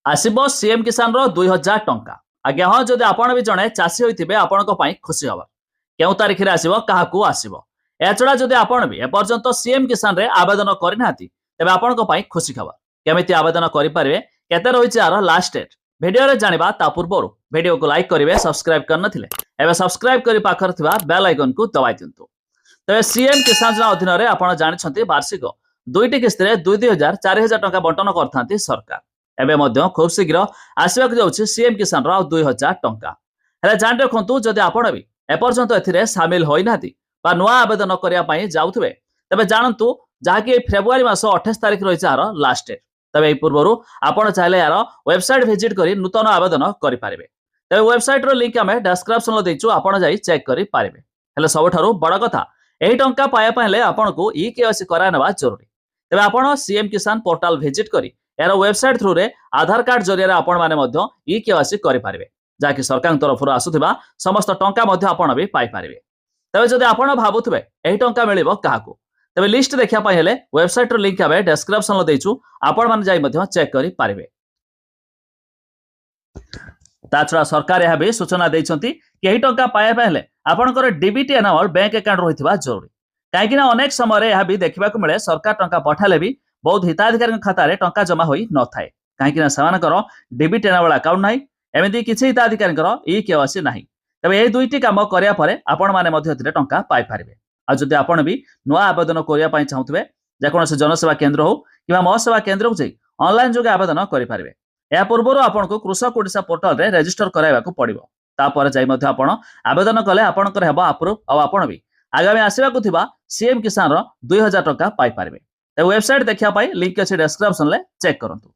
आसब CM किसान 2000 टंका। आज्ञा हाँ, जदि आपण भी जड़े चाषी होते आपण खुशी हवा क्यों तारीख में आसो क्या आसो या छड़ा जदि आपण भी एपर्यंत सीएम किसान रे आवेदन करना तेज आपण खुशी खबर केमी आवेदन करेंगे केते रही यार लास्ट डेट भिडियो जाना ता पूर्व भिडियो को लाइक करेंगे सब्सक्राइब करते सब्सक्राइब कर पाखर बेल आइकन को दबाई दिंतु। तेज सीएम किसान योजना अधीन में आप जानते वार्षिक 2टी किस्त 2,000 4,000 टंका बंटन करते सरकार। एवं खूब शीघ्र आसवाक जाऊँगी सीएम किसान 2,000 टंका। हेले जान रखु जदि आपण भी एपर्यंत ए सामिल होना नुआ आवेदन करने जाऊे तेज जानतु जहाँकि फेब्रुआरी मास 28 तारिख रही यार लास्ट डेट। तेज यह पूर्व आप चाहिए यार वेबसाइट विजिट कर नूतन आवेदन करेंगे। तेज वेबसाइट लिंक आम डिस्क्रिप्शन देचु आप चेक करेंगे। सबुठ बड़ कथा यही टंका पाइबापे आपन को ई-केवाईसी करावा जरूरी। तेज आप सीएम किसान पोर्टाल विजिट कर यार वेबसाइट थ्रु रे आधार कार्ड जरिया आपण माने ई-केवाईसी करेंगे जहाँकि सरकार तरफ आसुवा समस्त टंका आपण भी पाइपर। तेज जदि आप भावुवे यही टंका मिल क्या तेज लिस्ट देखापी हेले वेबसाइट लिंक आम डिस्क्रिप्शन देचु आपण चेक करेंगे। ताछड़ा सरकार यह भी सूचना देती कि यही टंका पाइबा हेले आपनकर डीबीटी एनामल बैंक अकाउंट रही जरूरी। कहीं अनेक समय यह भी देखा मिले सरकार टंका पठाले भी बहुत हिताधिकारी खाता टंका जमा हो न थाए कहीं से डीबीटी एनाबल अकाउंट ना एमती किसी हिताधिकारी ई-केवाईसी ना। तेज यही दुईटी कम करापर आपण मैंने टंका पाइपर। आदि आपण भी नुआ आवेदन करने चाहूे जेकोसी जनसेवा केन्द्र हो कि मो सेवा केन्द्र को जाई ऑनलाइन जोगे आवेदन करेंगे। या पूर्व आपन को कृषक ओडिशा पोर्टल रे रजिस्टर कराइबाकू पड़िबो। तापर जाई मध्ये आपण आवेदन कले आपनकर हेबो अप्रूव और आपण भी आगामी आसीबाकू थिबा सीएम किसान 2,000 टंका पाई पारबे। वेबसाइट देखिया पाई लिंक अछि डिस्क्रिप्शन ले चेक करंतु।